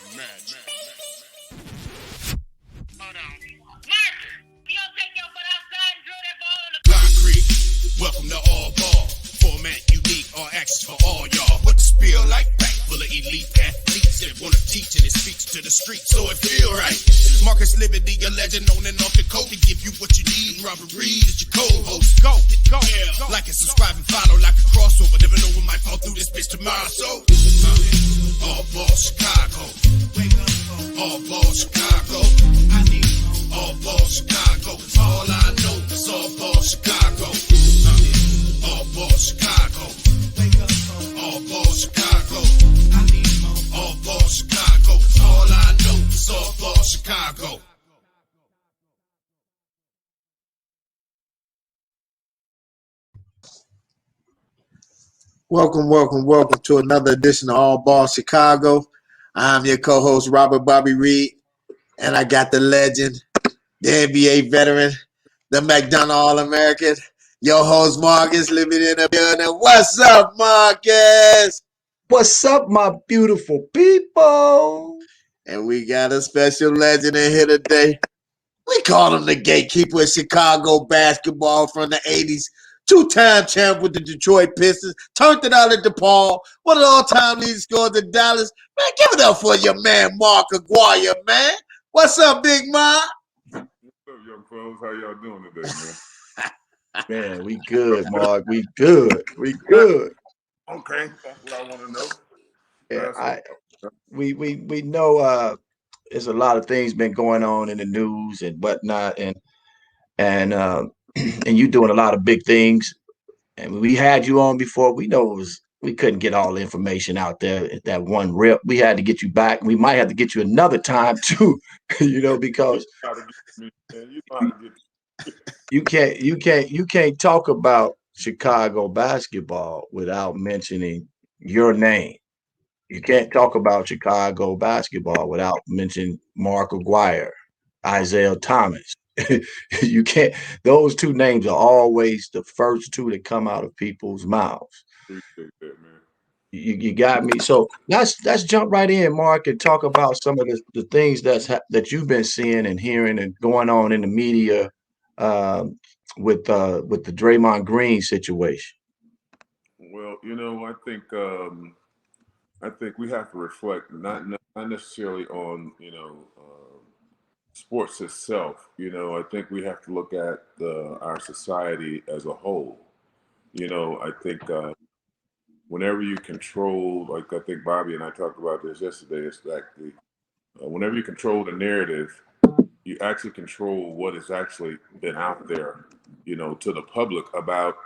Hold on. Marcus, you don't take your butt outside and drill that ball in the Concrete. Welcome to All Ball. Format unique, all access for all y'all. What the spiel like back full of elite athletes that wanna teach and it speaks to the streets, so it feel right. Marcus Liberty, a legend on and off the court to give you what you need. Robert Reed is your co-host. Go. Yeah. Like and subscribe and follow like a crossover. Never know when might fall through this bitch tomorrow. So All Ball Chicago. All Ball Chicago. I need All Ball Chicago. Cause all I know is All Ball Chicago. All Ball Chicago. All Ball Chicago. I need All Ball Chicago. Cause all I know is All Ball Chicago. Welcome to another edition of All Ball Chicago. I'm your co-host, Robert Bobby Reed, and I got the legend, the NBA veteran, the McDonough All-American, your host, Marcus, living in the building. What's up, Marcus? What's up, my beautiful people? And we got a special legend in here today. We call him the gatekeeper of Chicago basketball from the 80s. Two-time champ with the Detroit Pistons. Turned it out at DePaul. One of the all-time leading scorers in Dallas. Man, give it up for your man, Mark Aguirre, man. What's up, Big Ma? What's up, young fellas? How y'all doing today, man? Man, we good, Mark. We good. Okay, that's what I want to know. Yeah, we know there's a lot of things been going on in the news and whatnot, and and you doing a lot of big things. And we had you on before. We know we couldn't get all the information out there at that one rip. We had to get you back. We might have to get you another time too, because you can't talk about Chicago basketball without mentioning your name. You can't talk about Chicago basketball without mentioning Mark Aguirre, Isaiah Thomas. You can't. Those two names are always the first two that come out of people's mouths. Appreciate that, man. You got me. So let's jump right in, Mark, and talk about some of the things that you've been seeing and hearing and going on in the media with the Draymond Green situation. Well, I think we have to reflect not necessarily on sports itself. I think we have to look at our society as a whole. I think whenever you control, like I think Bobby and I talked about this yesterday, it's like whenever you control the narrative, you actually control what has actually been out there, to the public about,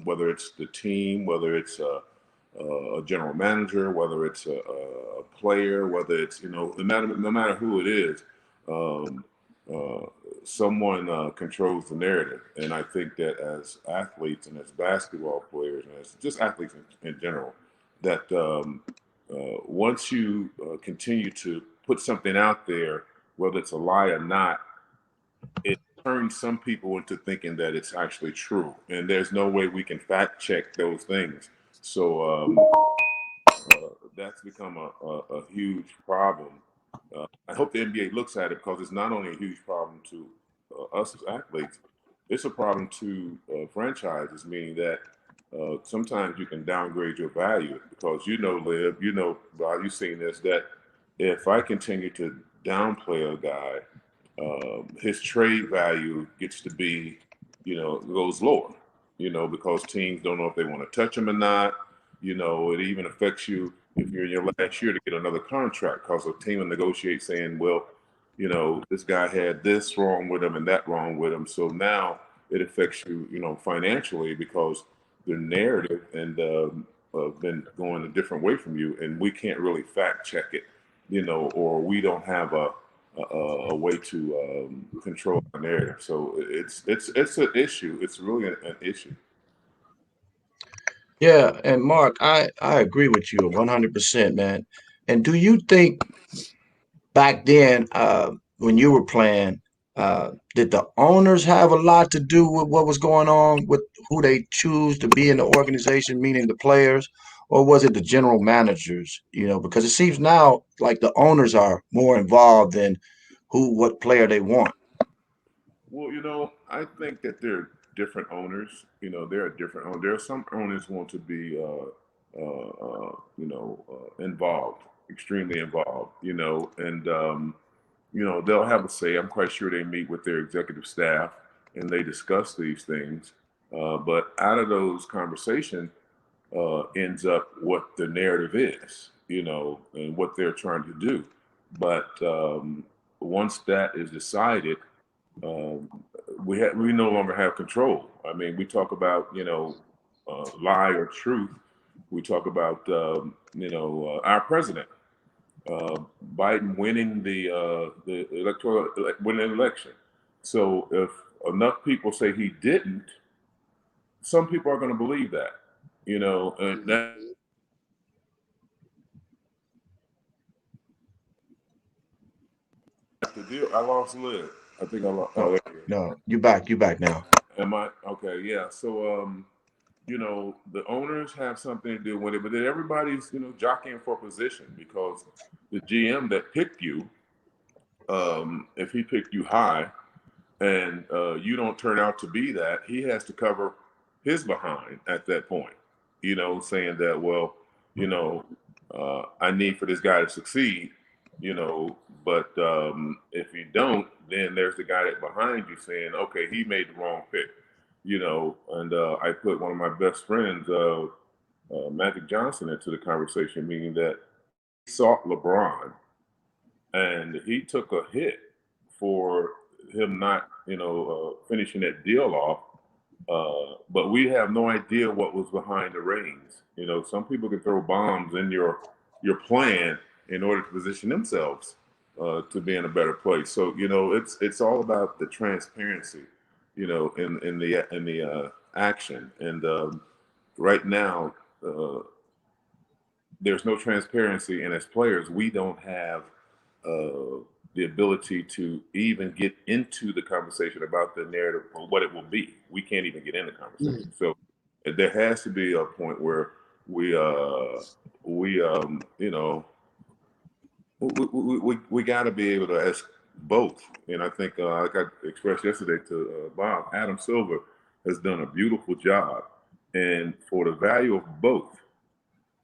whether it's the team, whether it's a general manager, whether it's a player, whether it's, no matter who it is, someone controls the narrative. And I think that as athletes and as basketball players and as just athletes in general, that once you continue to put something out there, whether it's a lie or not, it turns some people into thinking that it's actually true. And there's no way we can fact check those things. So that's become a huge problem. I hope the NBA looks at it because it's not only a huge problem to us as athletes, it's a problem to franchises, meaning that sometimes you can downgrade your value because Lib, Bob, you've seen this, that if I continue to downplay a guy, his trade value gets to be, goes lower, because teams don't know if they want to touch him or not. It even affects you if you're in your last year to get another contract because a team will negotiate saying, well, this guy had this wrong with him and that wrong with him. So now it affects you, financially because the narrative and been going a different way from you, and we can't really fact check it, or we don't have a way to control the narrative. So it's an issue. It's really an issue. Yeah, and Mark, I agree with you 100%, man. And do you think back then, when you were playing, did the owners have a lot to do with what was going on with who they choose to be in the organization, meaning the players, or was it the general managers? Because it seems now like the owners are more involved than what player they want. Well, I think that there are different owners. There are different owners. There are some owners want to be, involved, extremely involved. And they'll have a say. I'm quite sure they meet with their executive staff and they discuss these things. But out of those conversations ends up what the narrative is, and what they're trying to do. But once that is decided, um, we no longer have control. I mean, we talk about lie or truth. We talk about our president, Biden winning the winning the election. So if enough people say he didn't, some people are going to believe that, and that's the deal. I lost Liz. I think I lost. Oh, Oh, there you no, you back. You back now. go. Am I okay? Yeah. So the owners have something to do with it, but then everybody's jockeying for position because the GM that picked you, if he picked you high and you don't turn out to be that, he has to cover his behind at that point. Saying that, well, I need for this guy to succeed, but if you don't, then there's the guy that behind you saying, okay, he made the wrong pick, and I put one of my best friends, Magic Johnson, into the conversation, meaning that he sought LeBron and he took a hit for him not, finishing that deal off. But we have no idea what was behind the reins. Some people can throw bombs in your plan in order to position themselves to be in a better place. So it's all about the transparency, in the action. And right now, there's no transparency, and as players, we don't have the ability to even get into the conversation about the narrative or what it will be. We can't even get in the conversation. So there has to be a point where we got to be able to ask both. And I think, like I expressed yesterday to Bob, Adam Silver has done a beautiful job. And for the value of both,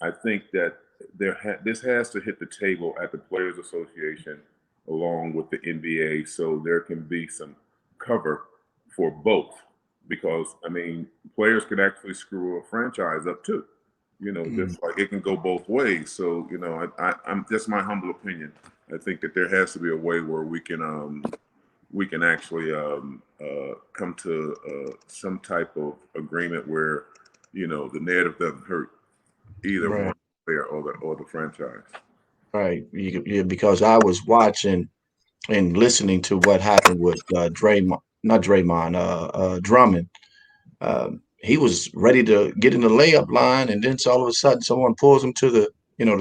I think that this has to hit the table at the Players Association along with the NBA, so there can be some cover for both. Because I mean, players can actually screw a franchise up too. Just like it can go both ways. So I'm just my humble opinion. I think that there has to be a way where we can actually come to some type of agreement where the narrative doesn't hurt either Right. one player or the franchise. Right. Yeah, because I was watching and listening to what happened with Draymond, not Draymond, Drummond. He was ready to get in the layup line, and then all of a sudden, someone pulls him to the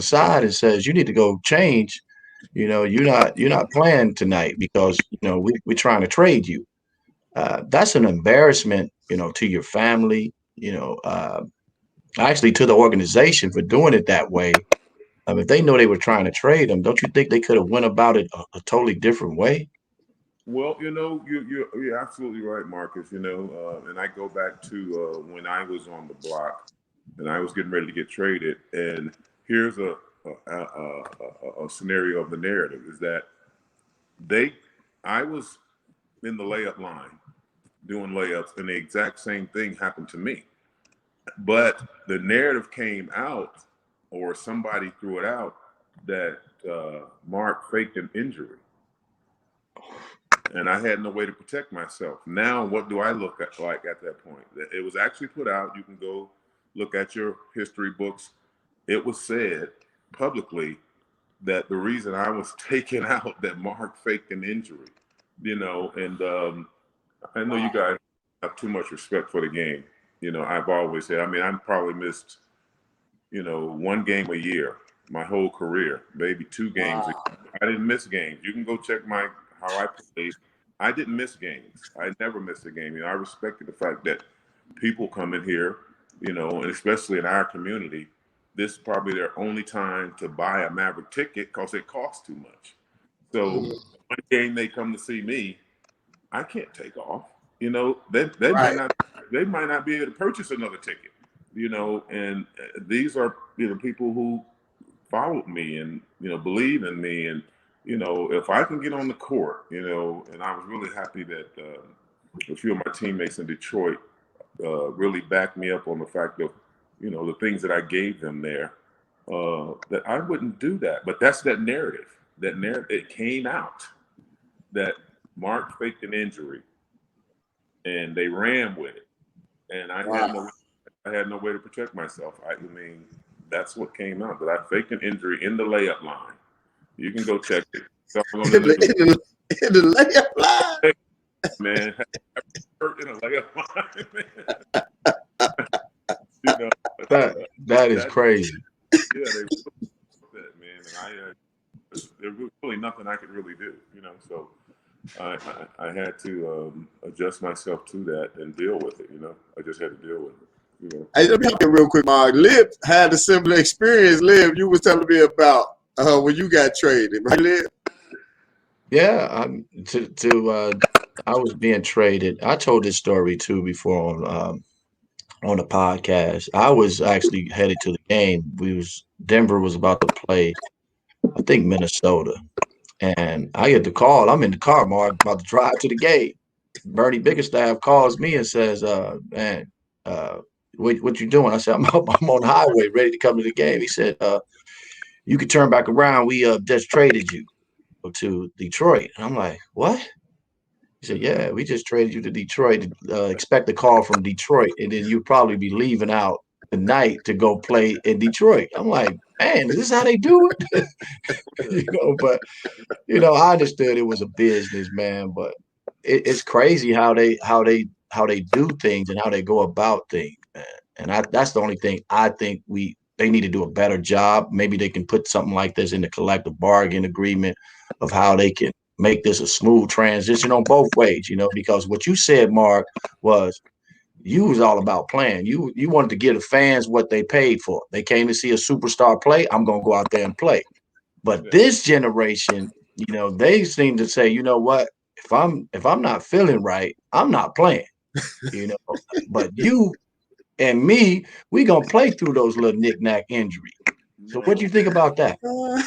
side and says, "You need to go change. You're not playing tonight because we're trying to trade you." That's an embarrassment, to your family, actually to the organization for doing it that way. If they know they were trying to trade him, don't you think they could have went about it a totally different way? Well, you're absolutely right, Marcus. And I go back to when I was on the block and I was getting ready to get traded. And here's a scenario of the narrative is that I was in the layup line doing layups, and the exact same thing happened to me. But the narrative came out, or somebody threw it out, that Mark faked an injury. And I had no way to protect myself. Now, what do I look at like at that point? It was actually put out. You can go look at your history books. It was said publicly that the reason I was taken out that Mark faked an injury, and I know you guys have too much respect for the game. I've always said, I mean, I probably missed, one game a year, my whole career, maybe 2 games. I didn't miss games. You can go check how I played. I didn't miss games. I never missed a game. I respected the fact that people come in here, and especially in our community, this is probably their only time to buy a Maverick ticket because it costs too much. So one game they come to see me, I can't take off. You know, they Right. might not be able to purchase another ticket. You know, and these are people who followed me and believe in me, and if I can get on the court, and I was really happy that a few of my teammates in Detroit really backed me up on the fact of the things that I gave them there, that I wouldn't do that. But that's that narrative. That narrative, it came out that Mark faked an injury, and they ran with it, and I had no way to protect myself. I mean, that's what came out, that I faked an injury in the layup line. You can go check it. In the layup line. Man, hurt in a layup line, man. That is crazy. Yeah, they that, man, and there was really nothing I could really do, so I had to adjust myself to that and deal with it, I just had to deal with it, Hey, let me help you real quick, Mark. Lib had a similar experience. Lib, you was telling me about when you got traded, right, Lib? Yeah, I was being traded. I told this story too before on the podcast. I was actually headed to the game. Denver was about to play, I think, Minnesota. And I get the call. I'm in the car, Mark, about to drive to the game. Bernie Bickerstaff calls me and says, man, what you doing? I said, I'm on the highway ready to come to the game. He said, you can turn back around. We just traded you to Detroit. And I'm like, what? He said, yeah, we just traded you to Detroit. Expect a call from Detroit. And then you'll probably be leaving out tonight to go play in Detroit. I'm like, man, is this how they do it? But I understood it was a business, man. But it's crazy how they do things and how they go about things, man. And that's the only thing I think they need to do a better job. Maybe they can put something like this in the collective bargain agreement of how they can make this a smooth transition on both ways, because what you said, Mark, was you was all about playing. You wanted to give the fans what they paid for. They came to see a superstar play. I'm going to go out there and play. But this generation, they seem to say, you know what? If I'm not feeling right, I'm not playing. But you and me, we gonna play through those little knick-knack injuries. So what do you think about that? Well,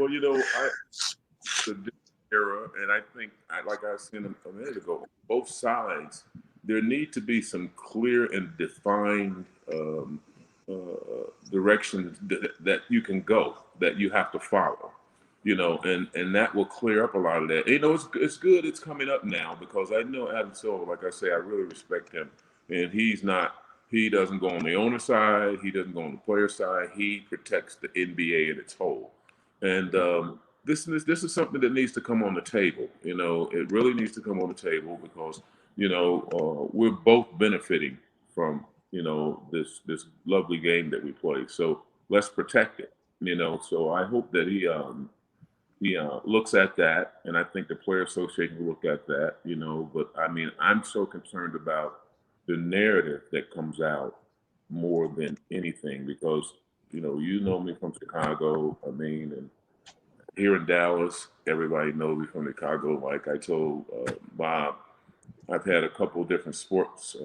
the era, and I think, like I said a minute ago, both sides, there need to be some clear and defined directions that you can go, that you have to follow, and that will clear up a lot of that. It's good it's coming up now, because I know Adam Silver, like I say, I really respect him, and he doesn't go on the owner side, he doesn't go on the player side, he protects the NBA in its whole. And this is something that needs to come on the table. It really needs to come on the table, because we're both benefiting from this lovely game that we play. So let's protect it. So I hope that he looks at that, and I think the Player Association will look at that. But I mean, I'm so concerned about the narrative that comes out more than anything, because you know me from Chicago. I mean, and here in Dallas, everybody knows me from Chicago. Like I told Bob, I've had a couple of different sports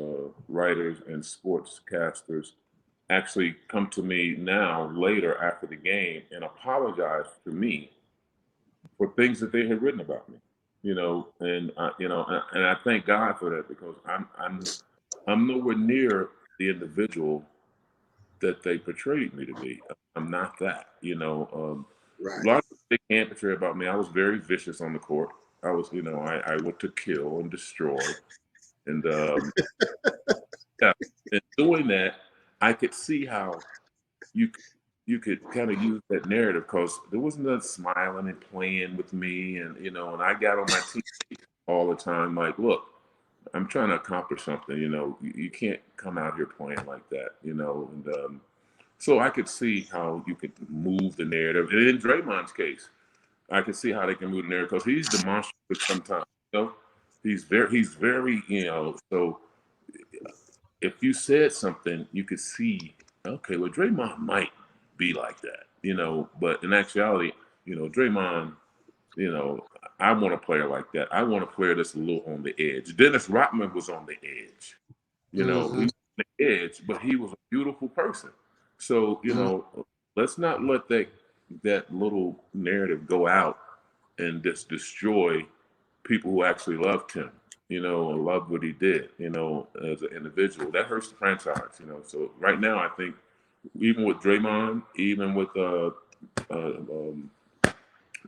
writers and sportscasters actually come to me now later after the game and apologize to me for things that they had written about me. And I thank God for that, because I'm nowhere near the individual that they portrayed me to be. I'm not that. Right. A lot of things they can't portray about me. I was very vicious on the court. I was, I went to kill and destroy, and yeah, and doing that, I could see how you could kind of use that narrative, because there wasn't none smiling and playing with me, and and I got on my team all the time, like, look, I'm trying to accomplish something. You can't come out here playing like that. And so I could see how you could move the narrative, and in Draymond's case, I can see how they can move the narrative, because he's demonstrative sometimes. He's very, so if you said something, you could see, okay, well, Draymond might be like that, you know. But in actuality, you know, Draymond, you know, I want a player like that. I want a player that's a little on the edge. Dennis Rodman was on the edge. You know, he was on the edge, but he was a beautiful person. So, you know, let's not let that little narrative go out and just destroy people who actually loved him, you know, and loved what he did, you know, as an individual. That hurts the franchise, you know. So right now, I think even with Draymond, even with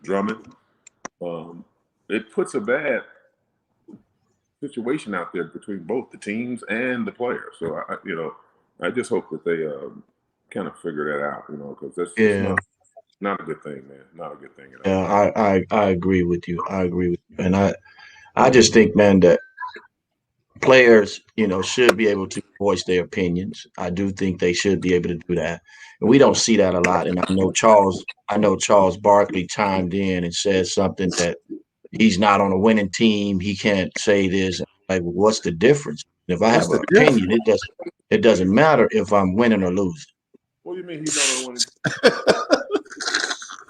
Drummond, it puts a bad situation out there between both the teams and the players. So you know, I just hope that they kind of figure that out, you know, because that's Yeah. not a good thing, man. Not a good thing at all. Yeah, I agree with you. I agree with you. And I just think, man, that players, you know, should be able to voice their opinions. I do think they should be able to do that. And we don't see that a lot. And I know Charles Barkley chimed in and said something that he's not on a winning team. He can't say this. Like, well, what's the difference? If I What's have the an difference? opinion, it doesn't matter if I'm winning or losing. What do you mean he's not on one?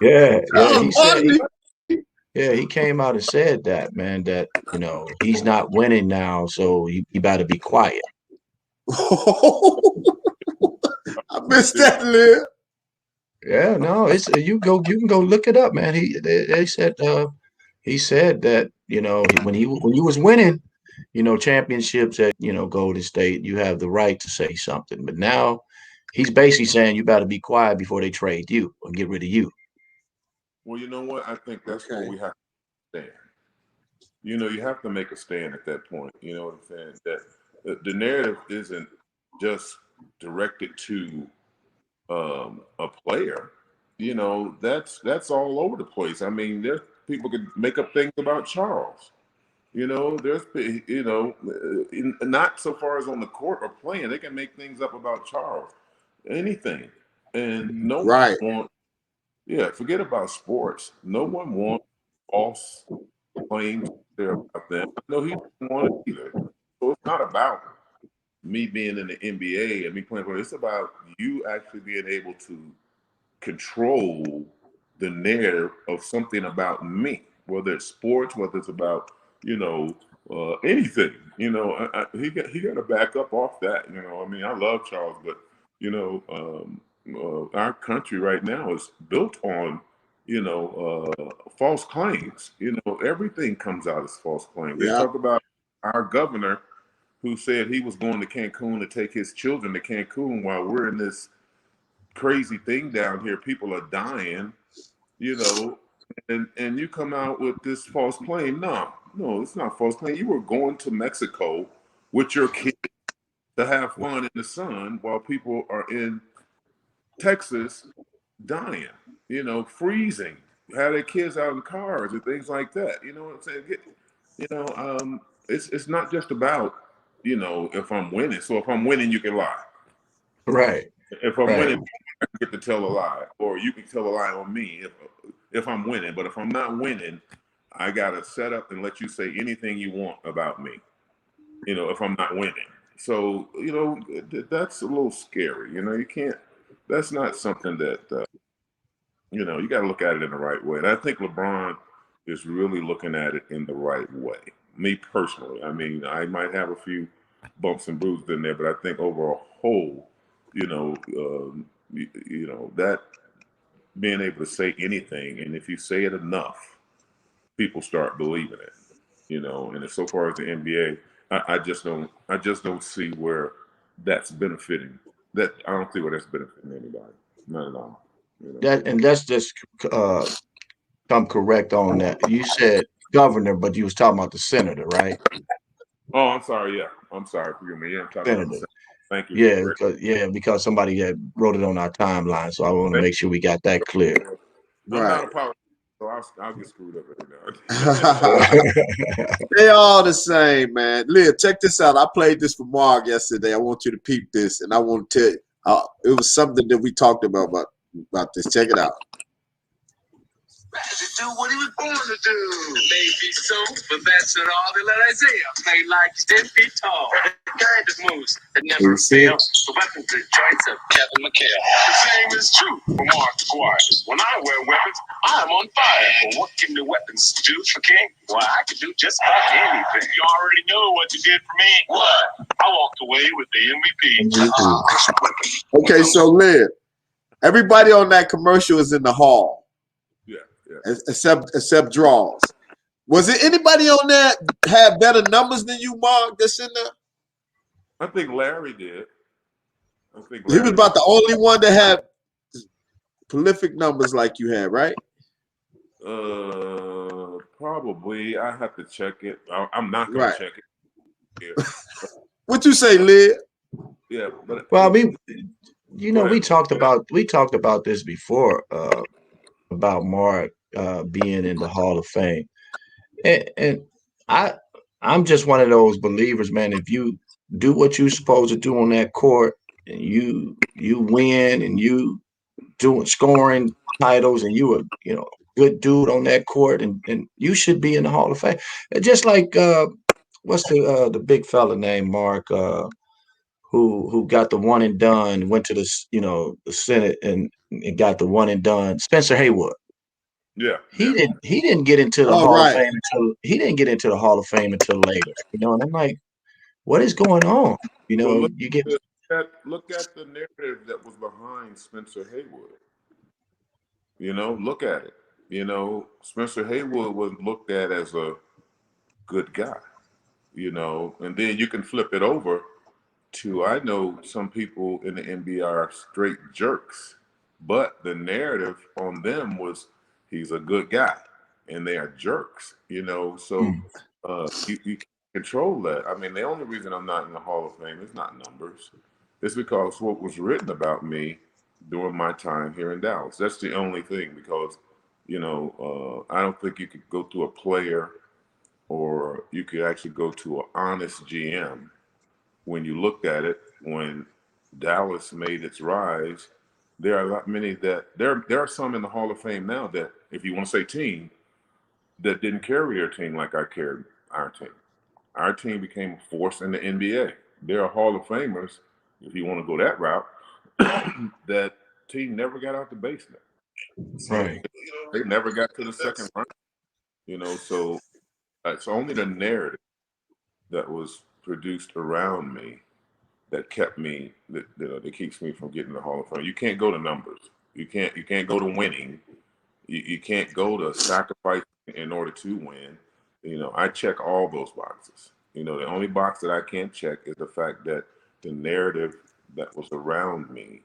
Yeah, he said Barkley. he came out and said that, man, that, you know, he's not winning now, so he better be quiet. I missed that, Liv. Yeah, no, it's you can go look it up, man. They said he said that, you know, when you was winning, you know, championships at, you know, Golden State, you have the right to say something. But now he's basically saying you better be quiet before they trade you or get rid of you. Well, you know what? I think that's where we have to stand. You know, you have to make a stand at that point. You know what I'm saying? That the narrative isn't just directed to a player. You know, that's all over the place. I mean, there's people could make up things about Charles. You know, there's, you know, not so far as on the court or playing, they can make things up about Charles, anything, and no Right. one wants. Yeah, forget about sports. No one wants false claims there about them. No, he doesn't want it either. So it's not about me being in the NBA and me playing for it. It's about you actually being able to control the narrative of something about me, whether it's sports, whether it's about, you know, anything. You know, he got to back up off that. You know, I mean, I love Charles, but you know, our country right now is built on, you know, false claims. You know, everything comes out as false claims. They Yeah. talk about our governor who said he was going to Cancun to take his children to Cancun while we're in this crazy thing down here. People are dying, you know, and you come out with this false claim. No, it's not false claim. You were going to Mexico with your kids to have fun in the sun while people are in Texas dying, you know, freezing, have their kids out in cars and things like that. You know what I'm saying? You know, it's not just about, you know, if I'm winning. So if I'm winning, you can lie. Right. If I'm Right. winning, I get to tell a lie, or you can tell a lie on me if I'm winning. But if I'm not winning, I gotta set up and let you say anything you want about me. You know, if I'm not winning. So you know that's a little scary. You know, you can't. That's not something that you know. You got to look at it in the right way. And I think LeBron is really looking at it in the right way. Me personally, I mean, I might have a few bumps and bruises in there, but I think overall, you know, you know that being able to say anything, and if you say it enough, people start believing it. You know, and so far as the NBA, I just don't see where that's benefiting. That I don't see where that's benefiting anybody. Not at all. You know? And let's just come correct on that. You said governor, but you was talking about the senator, right? Oh, I'm sorry. Yeah, I'm sorry. Forgive me. Yeah, I'm talking about the Senator. same. Thank you. Because somebody had wrote it on our timeline, so I want to make sure we got that clear. I'm Right. not a politician, so I'll get screwed up every now. They all the same, man. Liv, check this out. I played this for Mark yesterday. I want you to peep this, and I want to tell you, it was something that we talked about this. Check it out. To do what he was born to do. Maybe so, but that's not all. They let Isaiah play like he's 10 feet tall. The kind of moves that never fail. The weapons and joints of Kevin McHale. The same is true for Mark Aguirre. When I wear weapons, I'm on fire. But what can the weapons do for King? Well, I can do just about anything. You already know what you did for me. What? I walked away with the MVP. Okay, so Lynn, everybody on that commercial is in the hall. Yeah. Except draws. Was there anybody on that had better numbers than you, Mark, that's in there? I think Larry did. He was about the only one that had prolific numbers like you had, right? Probably. I have to check it. I'm not going to check it. Yeah. What you say, Lid? Yeah, but well, we talked about this before about Mark being in the Hall of Fame, and I'm just one of those believers, man. If you do what you're supposed to do on that court, and you win, and you scoring titles, and you a good dude on that court, and you should be in the Hall of Fame. Just like what's the big fella named Mark who got the one and done, went to the Senate and got the one and done. Spencer Haywood. Yeah. He didn't get into the Hall of Fame until later. And I'm like, what is going on? Well, you get look at the narrative that was behind Spencer Haywood. Look at it. Spencer Haywood was looked at as a good guy. And then you can flip it over to, I know some people in the NBA are straight jerks, but the narrative on them was he's a good guy and they are jerks, so you can't control that. I mean, the only reason I'm not in the Hall of Fame is not numbers. It's because what was written about me during my time here in Dallas. That's the only thing, because, I don't think you could go to a player or you could actually go to an honest GM. When you looked at it, when Dallas made its rise, there are a lot many that there are some in the Hall of Fame now that, if you want to say team, that didn't carry their team like I carried our team. Our team became a force in the NBA. There are Hall of Famers, if you want to go that route, that team never got out the basement. right. They never got to the second round. So it's only the narrative that was produced around me that kept me that keeps me from getting the Hall of Fame. You can't go to numbers. You can't go to winning. You can't go to sacrifice in order to win. I check all those boxes. The only box that I can't check is the fact that the narrative that was around me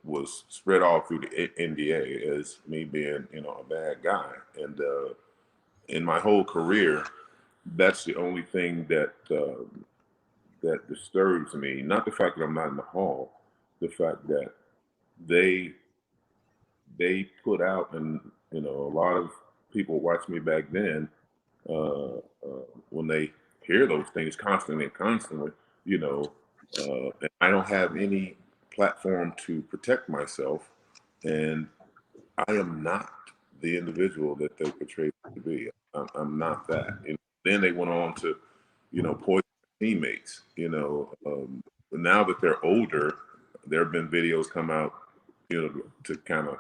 was spread all through the NBA as me being a bad guy. And in my whole career, that's the only thing that that disturbs me. Not the fact that I'm not in the Hall, the fact that they put out, and a lot of people watch me back then, when they hear those things constantly, and I don't have any platform to protect myself, and I am not the individual that they portrayed to be. I'm not that. Then they went on to, poison teammates. But now that they're older, there have been videos come out, to kind of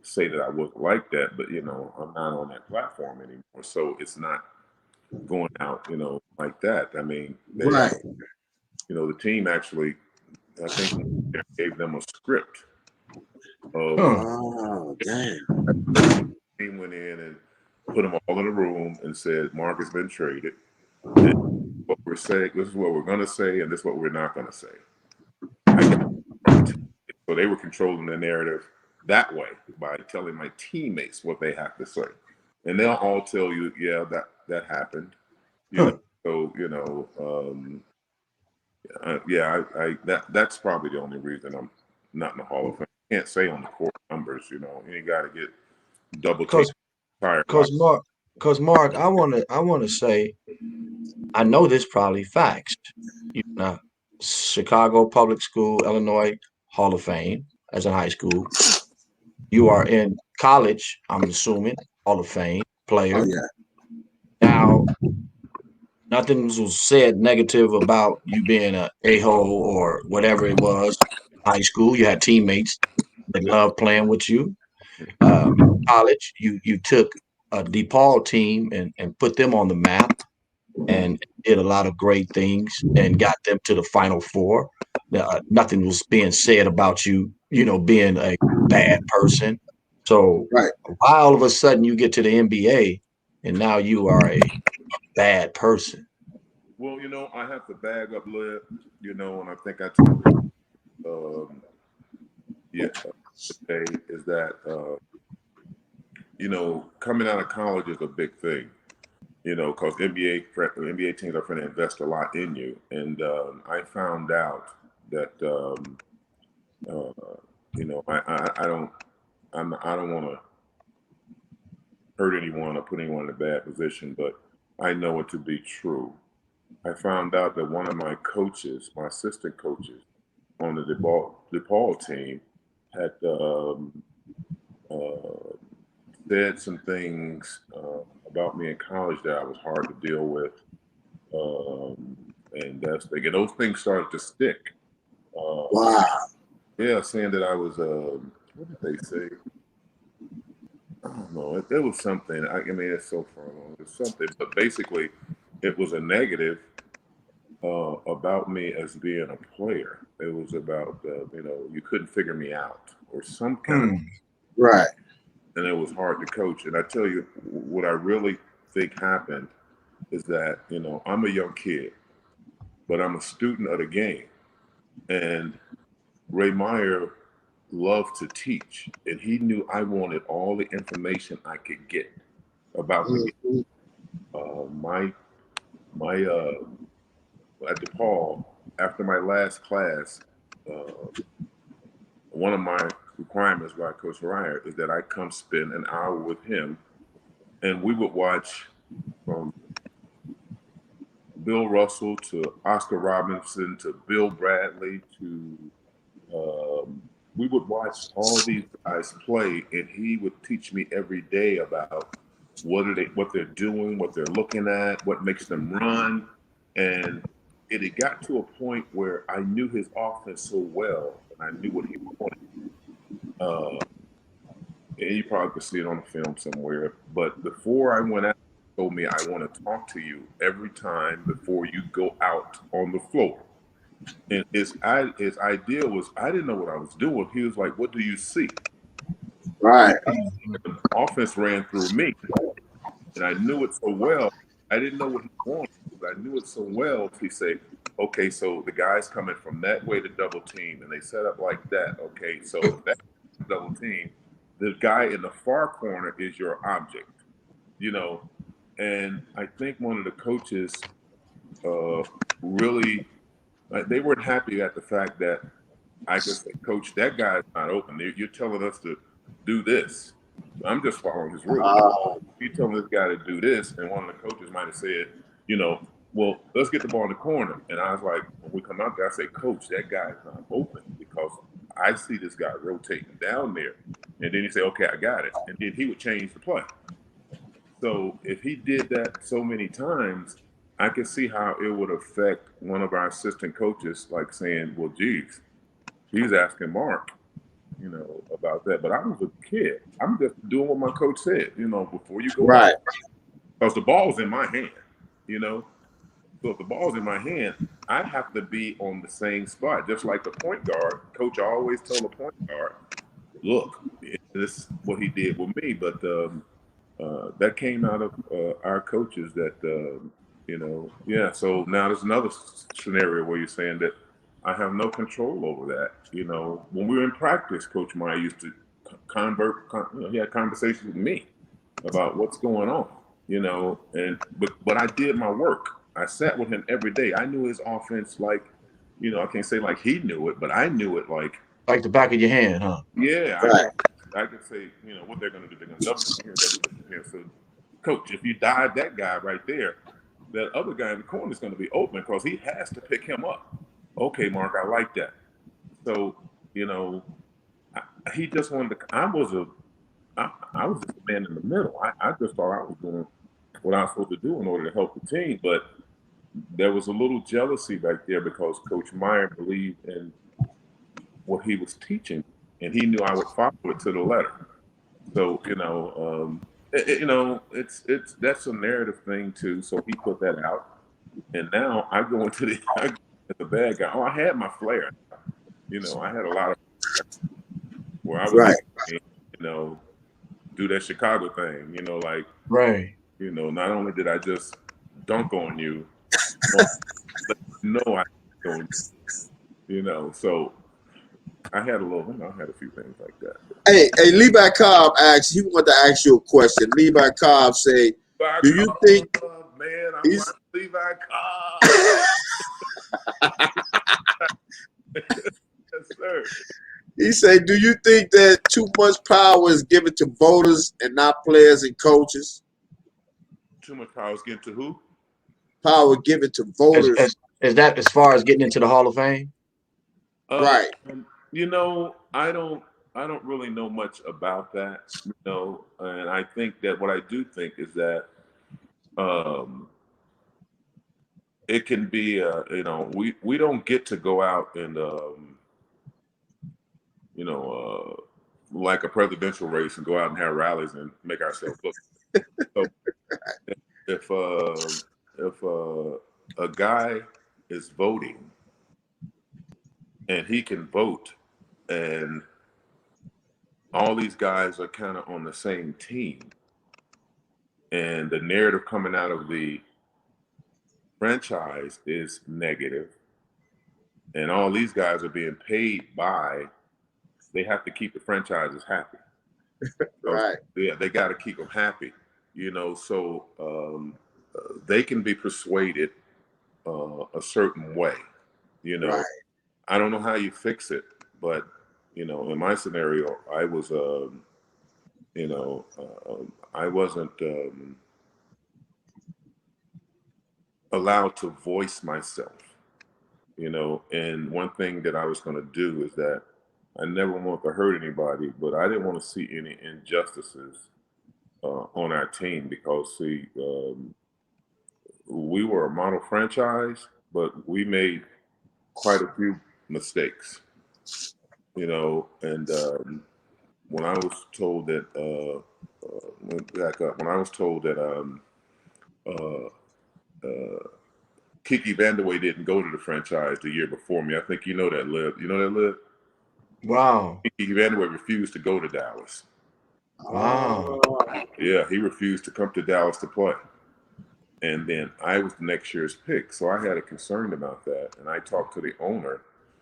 say that I wasn't like that. But I'm not on that platform anymore, so it's not going out, like that. I mean, Right. The team actually, I think, gave them a script. Oh, damn. The team went in and put them all in a room and said, Mark has been traded. And what we're saying, this is what we're going to say, and this is what we're not going to say. So they were controlling the narrative that way by telling my teammates what they have to say. And they'll all tell you, yeah, that happened. That's probably the only reason I'm not in the Hall of Fame. I can't say on the court numbers, you ain't got to get double teamed. Because Mark, I want to say, I know this probably facts. Chicago Public School, Illinois Hall of Fame as a high school. You are in college, I'm assuming, Hall of Fame Oh player. yeah. Now, nothing was said negative about you being a a-hole or whatever it was. High school, you had teammates that loved playing with you. College, you took a DePaul team and put them on the map and did a lot of great things and got them to the Final Four. Nothing was being said about you, being a bad person. So Right. why all of a sudden you get to the NBA and now you are a bad person? Well, I have to bag up lip, and I think I told yeah, today is that coming out of college is a big thing. Because NBA teams are going to invest a lot in you, and I found out that I don't want to hurt anyone or put anyone in a bad position, but I know it to be true. I found out that one of my coaches, my assistant coaches on the DePaul team, had said some things about me in college that I was hard to deal with, and those things started to stick. Wow. Yeah, saying that I was, what did they say? I don't know. It was something. I mean, it's so far along. It's something, but basically, it was a negative about me as being a player. It was about, you couldn't figure me out or some kind of, Right. and it was hard to coach. And I tell you, what I really think happened is that, I'm a young kid, but I'm a student of the game. And Ray Meyer loved to teach, and he knew I wanted all the information I could get about the game. Mhm. My at DePaul, after my last class, one of my requirements by Coach Ryer is that I come spend an hour with him, and we would watch from Bill Russell to Oscar Robinson to Bill Bradley to we would watch all these guys play, and he would teach me every day about what they're doing, what they're looking at, what makes them run, and it had got to a point where I knew his offense so well, and I knew what he wanted. And you probably could see it on the film somewhere. But before I went out, he told me, I want to talk to you every time before you go out on the floor. And his idea was, I didn't know what I was doing. He was like, what do you see? Right. The offense ran through me, and I knew it so well. I didn't know what he wanted, but I knew it so well. He said, okay, so the guy's coming from that way to double team, and they set up like that. Okay, so if that's double team, the guy in the far corner is your object, And I think one of the coaches really, they weren't happy at the fact that I could say, Coach, that guy's not open. You're telling us to do this. I'm just following his rules. You're telling this guy to do this, and one of the coaches might have said, well, let's get the ball in the corner. And I was like, when we come out there, I say, Coach, that guy's not open because I see this guy rotating down there. And then he say, okay, I got it. And then he would change the play. So if he did that so many times, I could see how it would affect one of our assistant coaches, like saying, well, geez, he's asking Mark, about that. But I was a kid. I'm just doing what my coach said, before you go Right. out. Because the ball's in my hand, So if the ball's in my hand, I have to be on the same spot. Just like the point guard. Coach always told the point guard, look, this is what he did with me. But that came out of our coaches that, yeah. So now there's another scenario where you're saying that I have no control over that. When we were in practice, Coach Meyer used to he had conversations with me about what's going on, but I did my work. I sat with him every day. I knew his offense like, I can't say like he knew it, but I knew it like the back of your hand, huh? Yeah, Right. I could say, what they're going to do. They're going to double here, double here. So, Coach, if you dive that guy right there, that other guy in the corner is going to be open because he has to pick him up. Okay, Mark, I like that. So, he just wanted to. I was a I was just a man in the middle. I just thought I was doing what I was supposed to do in order to help the team, but there was a little jealousy back there because Coach Meyer believed in what he was teaching, and he knew I would follow it to the letter. So it's that's a narrative thing too. So he put that out, and now I go into the bad guy. Oh, I had my flair. I had a lot of where I would Right. get, do that Chicago thing. Like Right. not only did I just dunk on you, but I dunked on you. So I had a few things like that. Hey, Levi Cobb asked. He wanted to ask you a question. Levi Cobb say, Levi "Do you think Cobb, man, I'm he's?" like Levi Cobb. Yes, sir. He said, "Do you think that too much power is given to voters and not players and coaches? Too much power is getting to who? Power given to As, voters, as, is that as far as getting into the Hall of Fame? right? I don't really know much about that, and I think that what I do think is that it can be, we don't get to go out and, like a presidential race and go out and have rallies and make ourselves look. So if a guy is voting and he can vote and all these guys are kind of on the same team and the narrative coming out of the franchise is negative and all these guys are being paid they have to keep the franchises happy. Right. Yeah, they got to keep them happy, so they can be persuaded a certain way, Right. I don't know how you fix it, but in my scenario, I was I wasn't allowed to voice myself, and one thing that I was going to do is that I never want to hurt anybody, but I didn't want to see any injustices on our team because, see, we were a model franchise, but we made quite a few mistakes, and when I was told that, back up, when I was told that uh, Kiki Vandeweghe didn't go to the franchise the year before me, I think you know that, Lib. You know that, Lib? Wow. Kiki Vandeweghe refused to go to Dallas. Wow. Yeah, he refused to come to Dallas to play. And then I was the next year's pick. So I had a concern about that. And I talked to the owner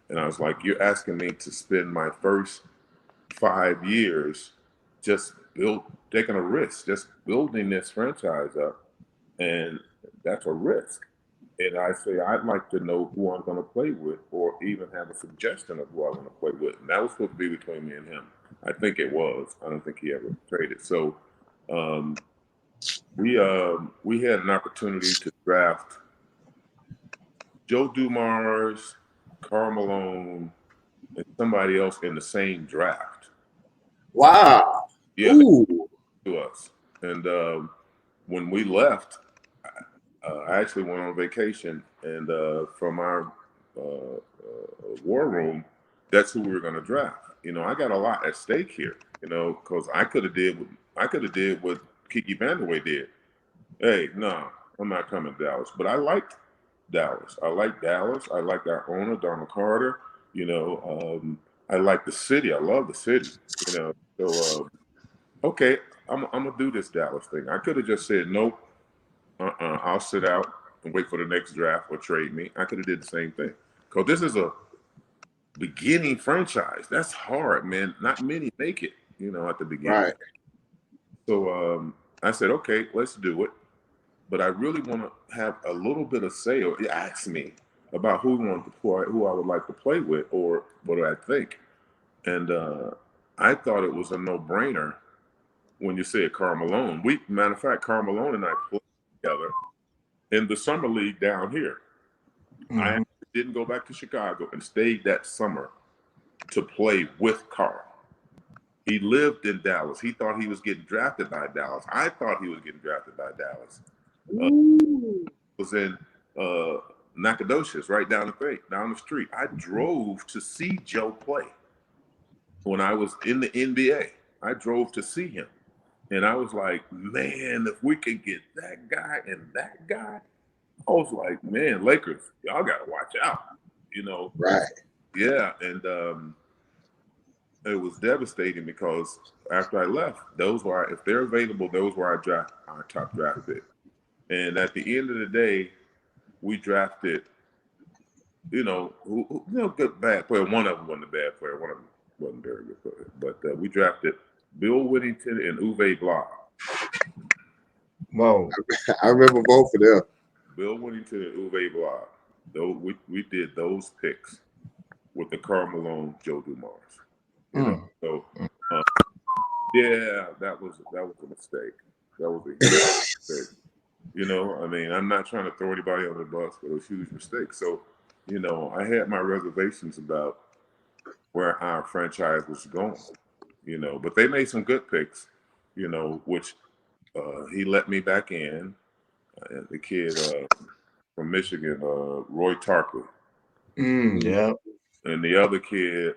and I was like, you're asking me to spend my first 5 years just taking a risk, just building this franchise up. And that's a risk. And I say, I'd like to know who I'm going to play with or even have a suggestion of who I want to play with. And that was supposed to be between me and him. I think it was. I don't think he ever traded. So we had an opportunity to draft Joe Dumars, Karl Malone, and somebody else in the same draft. Wow. Yeah, Ooh. to us. And when we left, I actually went on vacation, and from our war room, that's who we were going to draft. I got a lot at stake here. Because I could have did what Kiki Vandeweghe did. Hey, no, I'm not coming to Dallas. But I liked Dallas. I like Dallas. I like our owner, Donald Carter. I like the city. I love the city. So okay, I'm gonna do this Dallas thing. I could have just said nope. I'll sit out and wait for the next draft or trade me. I could have did the same thing. Because this is a beginning franchise. That's hard, man. Not many make it, at the beginning. Right. So I said, okay, let's do it. But I really want to have a little bit of say, or ask me about who I would like to play with, or what do I think. And I thought it was a no-brainer when you said Karl Malone. Matter of fact, Karl Malone and I played together in the summer league down here. Mm-hmm. I didn't go back to Chicago and stayed that summer to play with Karl. He lived in Dallas. He thought he was getting drafted by Dallas. I thought he was getting drafted by Dallas. Was in Nacogdoches, right down the street. I drove to see Joe play when I was in the NBA. I drove to see him. And I was like, man, if we could get that guy and that guy, I was like, man, Lakers, y'all got to watch out, you know. Right. Yeah, and it was devastating because after I left, those were, if they're available, those were our top draft pick. And at the end of the day, we drafted, good, bad player. One of them wasn't a bad player. One of them wasn't very good player. But we drafted Bill Whittington and Uwe Blab. Whoa. I remember both of them. Bill Whittington and Uwe Blab. Those, we did those picks with the Karl Malone, Joe Dumars. So, yeah, that was a mistake. That was a huge mistake. I mean, I'm not trying to throw anybody on the bus, but it was a huge mistake. So, I had my reservations about where our franchise was going, but they made some good picks, which he let me back in. The kid from Michigan, Roy Tarpley. Yeah. And the other kid,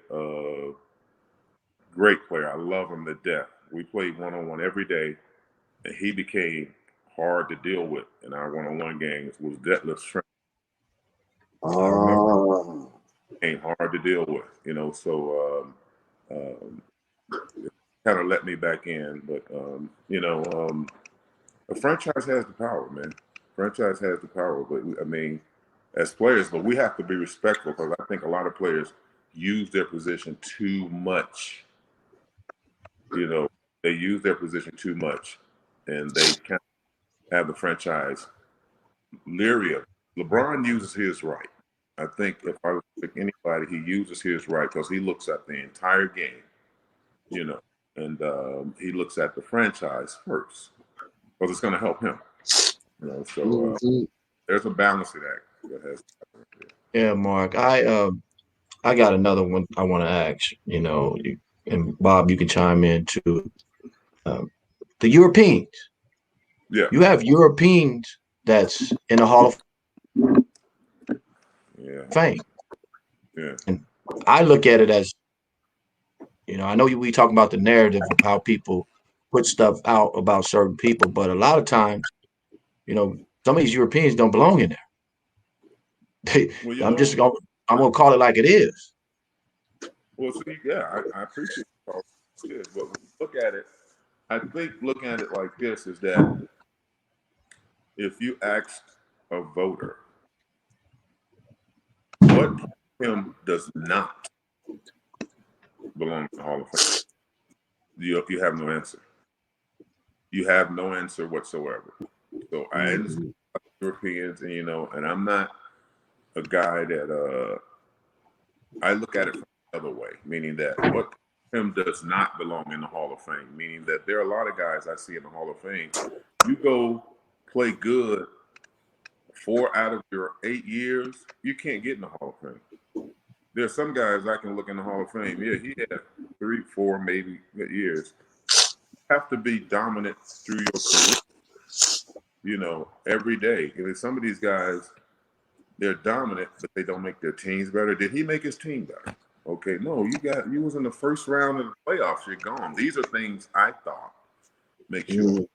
great player. I love him to death. We played one-on-one every day, and he became hard to deal with in our one-on-one games. Was Detlef Schrempf. Oh. Became hard to deal with, so kind of let me back in. But, the franchise has the power, man. Franchise has the power. But, I mean, as players, but we have to be respectful because I think a lot of players use their position too much. They use their position too much, and they kind of have the franchise leery of. LeBron uses his right. I think if I was to pick anybody, he uses his right because he looks at the entire game, and he looks at the franchise first because it's going to help him. So there's a balancing act that has to happen right there. Yeah, Mark. I got another one I want to ask. And Bob, you can chime in too. The Europeans. Yeah. You have Europeans that's in the Hall of Fame. Yeah. And I look at it as, I know we talk about the narrative of how people put stuff out about certain people, but a lot of times, some of these Europeans don't belong in there. I'm gonna call it like it is. Well, see, yeah, I appreciate it, but when you look at it, I think looking at it like this is that if you asked a voter what him does not belong to the Hall of Fame, you have no answer. You have no answer whatsoever. So I understand Europeans, and I'm not a guy that I look at it from the other way, meaning that what him does not belong in the Hall of Fame, meaning that there are a lot of guys I see in the Hall of Fame. You go play good 4 out of your 8 years, you can't get in the Hall of Fame. There are some guys I can look in the Hall of Fame. Yeah, he had 3, 4, maybe years. You have to be dominant through your career, every day. Some of these guys, they're dominant, but they don't make their teams better. Did he make his team better? Okay, no, you was in the first round of the playoffs. You're gone. These are things I thought make you,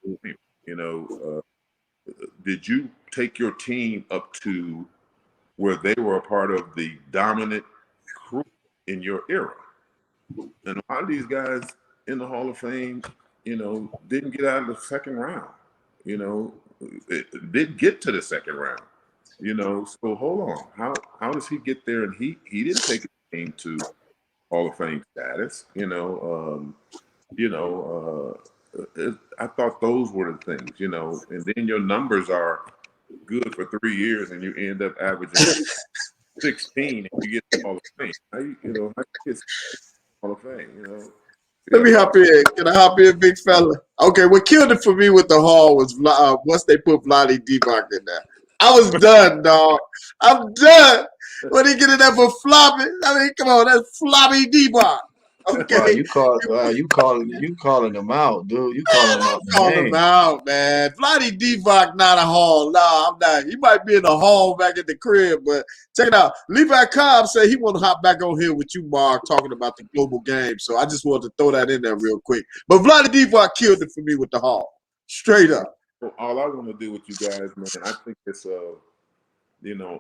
did you take your team up to where they were a part of the dominant crew in your era? And a lot of these guys in the Hall of Fame, didn't get out of the second round. It didn't get to the second round. So hold on. How does he get there? And he didn't take his team to Hall of Fame status. I thought those were the things. And then your numbers are good for 3 years, and you end up averaging 16, and you get to Hall of Fame. How you get Hall of Fame? Let me hop in. Can I hop in, big fella? Okay, what killed it for me with the Hall was once they put Vlade Divac in there. I was done, dog. I'm done. When he get in there for flopping, I mean, come on, that's floppy Divac. Wow, Okay. you calling them out, dude. You calling them out the Calling him name. out, man. Vlade Divac not a Hall. Nah, I'm not. He might be in the Hall back at the crib, but check it out. Levi Cobb said he want to hop back on here with you, Mark, talking about the global game. So I just wanted to throw that in there real quick. But Vlade Divac killed it for me with the Hall. Straight up. Well, all I want to do with you guys, man, I think it's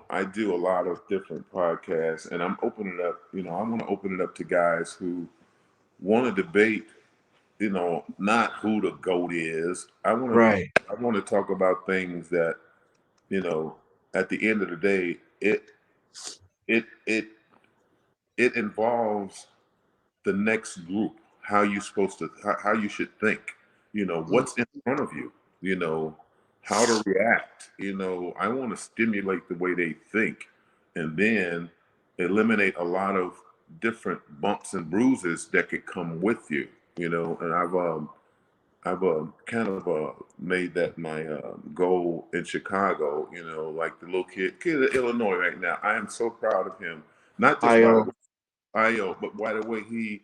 I do a lot of different podcasts, and I'm opening up. I want to open it up to guys who want to debate. Not who the GOAT is. Right. I want to talk about things that at the end of the day, it it it involves the next group, how you supposed to how you should think, what's in front of you, how to react. I want to stimulate the way they think, and then eliminate a lot of different bumps and bruises that could come with you. And I've kind of made that my goal in Chicago. Like the little kid in Illinois right now. I am so proud of him, not just by the way but by the way he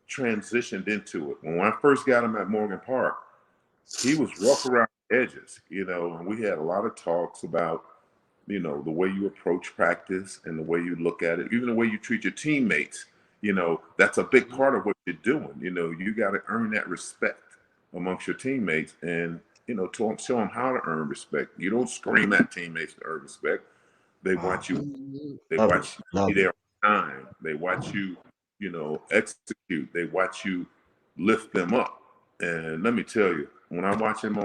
transitioned into it. When I first got him at Morgan Park, he was rough around the edges, and we had a lot of talks about, the way you approach practice and the way you look at it, even the way you treat your teammates. That's a big part of what you're doing. You got to earn that respect amongst your teammates, and show them how to earn respect. You don't scream at teammates to earn respect. They watch you. They Love watch it. you Love be it. there on time. They watch you, execute. They watch you lift them up. And let me tell you, when I watch him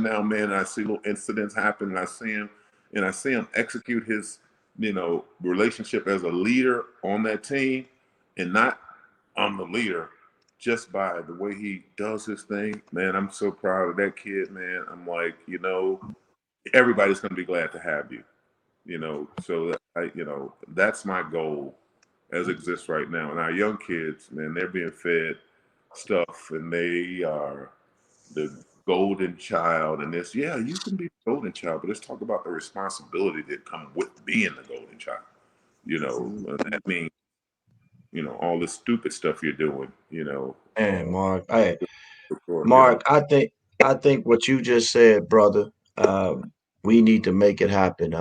now, man, and I see little incidents happen, and I see him execute his, relationship as a leader on that team, and not I'm the leader, just by the way he does his thing, man. I'm so proud of that kid, man. I'm like, everybody's gonna be glad to have you. So that's my goal as it exists right now. And our young kids, man, they're being fed stuff, and they are the golden child. And this, yeah, you can be the golden child, but let's talk about the responsibility that come with being the golden child. And that means, all the stupid stuff you're doing, Man, Mark. Hey, before, Mark, I think what you just said, brother, we need to make it happen.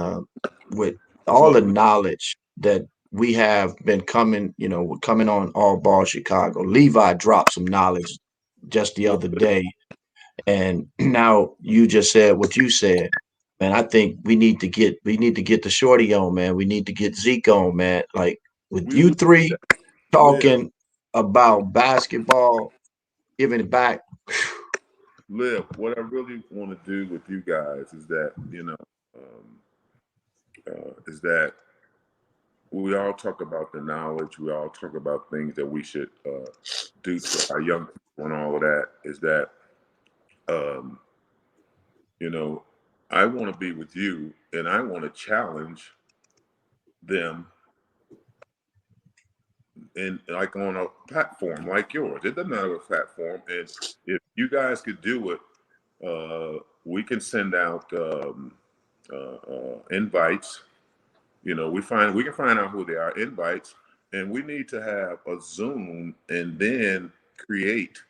With all the Well, knowledge that we have been coming on All Ball Chicago. Levi dropped some knowledge just the well, other day, and now you just said what you said. Man, I think we need to get the shorty on, man. We need to get Zeke on, man. Like with we you will three live. talking about basketball, giving it back. Live. What I really want to do with you guys is that, is that we all talk about the knowledge. We all talk about things that we should do for our young people and all of that. Is that, um, you know, I want to be with you, and I want to challenge them, and like on a platform like yours. It doesn't matter what platform. And if you guys could do it, we can send out invites. We can find out who they are, invites, and we need to have a Zoom, and then create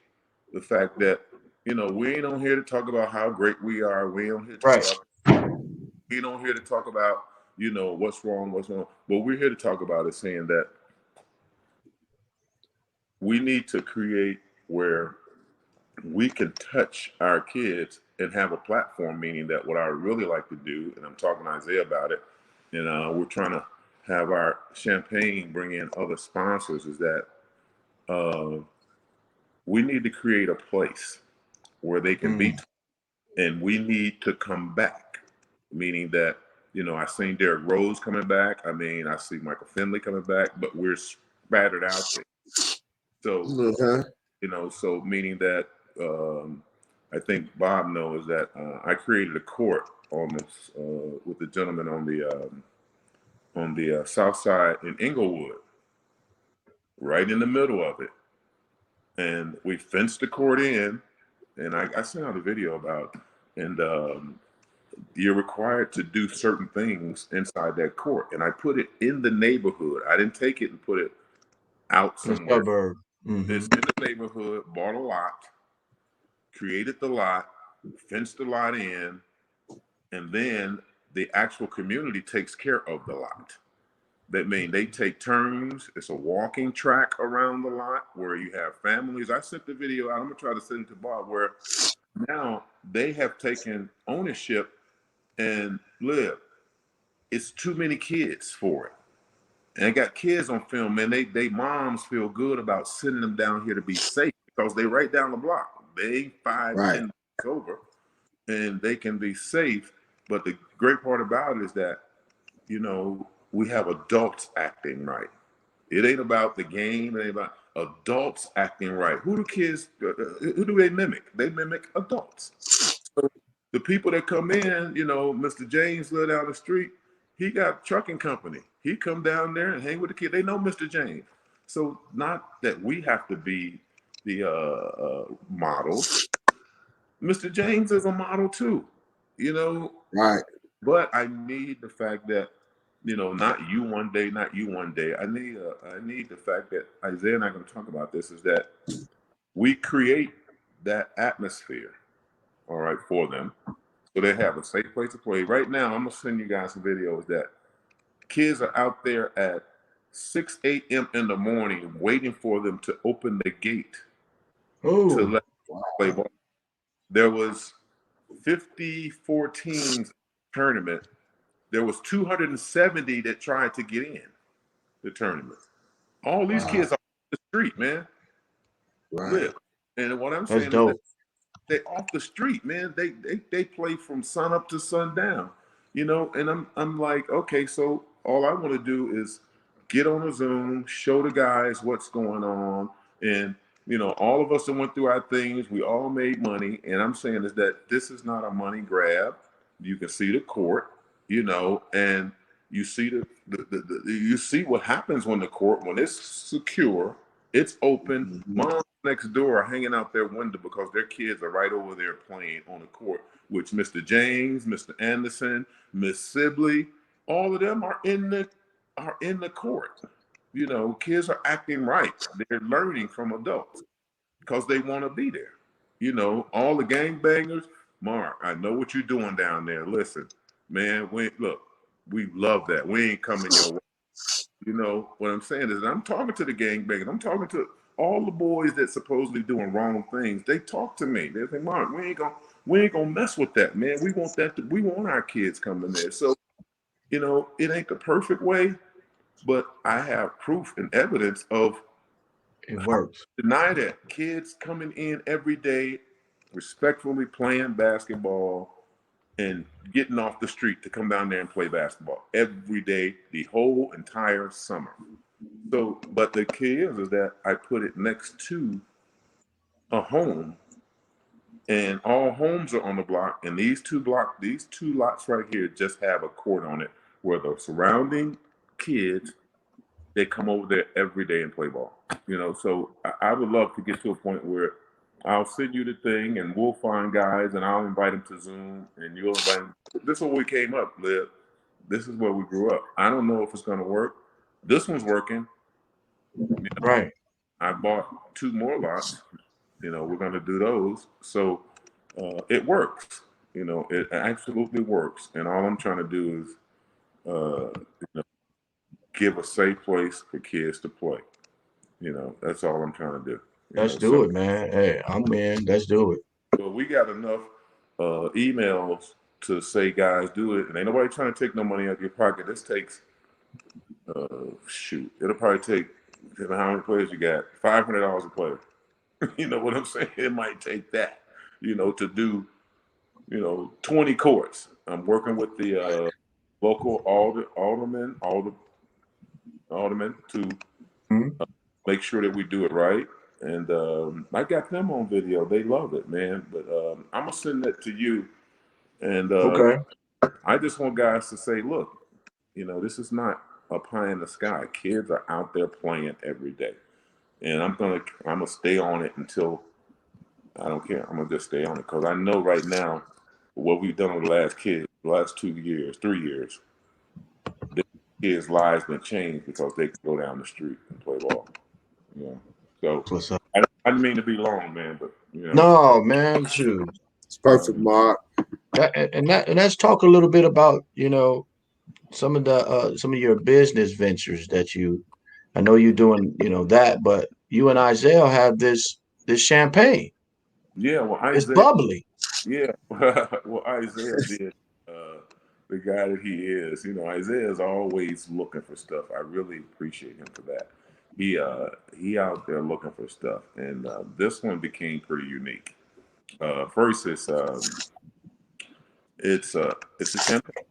the fact that we ain't on here to talk about how great we are. We ain't on here to talk Right. about. We ain't on here to talk about what's wrong, what's wrong. What we're here to talk about is saying that we need to create where we can touch our kids and have a platform, meaning that what I really like to do, and I'm talking to Isaiah about it, and we're trying to have our champagne bring in other sponsors, is that we need to create a place where they can be, Mm, and we need to come back, meaning that, I seen Derrick Rose coming back. I mean, I see Michael Finley coming back, but we're spattered out there. So Okay. so meaning that I think Bob knows that I created a court on this with the gentleman on the south side in Inglewood, right in the middle of it, and we fenced the court in, and I sent out a video about, and you're required to do certain things inside that court, and I put it in the neighborhood. I didn't take it and put it out The somewhere. suburb. It's in the neighborhood, bought a lot, created the lot, fenced the lot in, and then the actual community takes care of the lot. That means they take turns. It's a walking track around the lot where you have families. I sent the video out. I'm gonna try to send it to Bob, where now they have taken ownership and live. It's too many kids for it. And I got kids on film, man. They moms feel good about sending them down here to be safe because they right down the block. They 5, Right. 10 blocks over, and they can be safe. But the great part about it is that, you know, we have adults acting right. It ain't about the game. It ain't about adults acting right. Who do kids? Who do they mimic? They mimic adults. So the people that come in, you know, Mr. James live down the street. He got trucking company. He come down there and hang with the kid. They know Mr. James. So not that we have to be the models. Mr. James is a model too, you know. Right. But I need the fact that, you know, not you one day, not you one day. I need the fact that Isaiah and I are going to talk about this, is that we create that atmosphere, all right, for them, so they have a safe place to play. Right now, I'm gonna send you guys some videos that kids are out there at 6 a.m. in the morning waiting for them to open the gate to Oh, let them play ball. There was 54 teams tournament. There was 270 that tried to get in the tournament. All these Wow. kids are off the street, man. Right. Live. And what I'm that's saying is that dope. they off the street, man. They play from sun up to sundown, you know. And I'm like, okay, so all I want to do is get on a Zoom, show the guys what's going on, and you know, all of us that went through our things, we all made money. And I'm saying is that this is not a money grab. You can see the court, you know, and you see you see what happens when the court, when it's secure, it's open. Moms next door are hanging out their window because their kids are right over there playing on the court, which Mr. James, Mr. Anderson, Miss Sibley, all of them are in the court. You know, kids are acting right. They're learning from adults because they want to be there. You know, all the gangbangers, Mark, I know what you're doing down there. Listen, man, we love that. We ain't coming your way. You know, what I'm saying is, I'm talking to the gangbangers. I'm talking to all the boys that supposedly doing wrong things. They talk to me. They say, Mark, we ain't gonna mess with that, man. We want our kids coming there. So, you know, it ain't the perfect way, but I have proof and evidence of It works. deny that. Kids coming in every day, respectfully playing basketball and getting off the street to come down there and play basketball every day, the whole entire summer. So, but the key is that I put it next to a home, and all homes are on the block, and these two lots right here just have a court on it where the surrounding kids, they come over there every day and play ball. You know, so I would love to get to a point where I'll send you the thing and we'll find guys and I'll invite them to Zoom and you'll invite them. This is where we came up, Liv. This is where we grew up. I don't know if it's going to work. This one's working. You know, Right. I bought 2 more lots. You know, we're going to do those. So it works. You know, it absolutely works. And all I'm trying to do is you know, give a safe place for kids to play. You know, that's all I'm trying to do. Let's You know, do so it, man. Hey, I'm in. Let's do it. well, we got enough emails to say, guys, do it. And ain't nobody trying to take no money out of your pocket. This takes, it'll probably take, how many players you got? $500 a player. You know what I'm saying? It might take that, you know, to do, you know, 20 courts. I'm working with the local aldermen to Mhm. make sure that we do it right. And I got them on video. They love it, man. But I'm gonna send that to you. And Okay. I just want guys to say, look, you know, this is not a pie in the sky. Kids are out there playing every day, and I'm gonna stay on it until I don't care. I'm gonna just stay on it because I know right now what we've done with the last 2 years, 3 years, the kids' lives been changed because they can go down the street and play ball. Yeah. So What's up? I didn't mean to be long, man, but No, man, shoot. It's perfect, Mark. And let's talk a little bit about some of your business ventures that I know you're doing that, but you and Isaiah have this champagne. yeah. Well, It's Isaiah, bubbly. yeah. Well, Isaiah did the guy that he is. Isaiah is always looking for stuff. I really appreciate him for that. He out there looking for stuff, and this one became pretty unique. First, it's a champagne,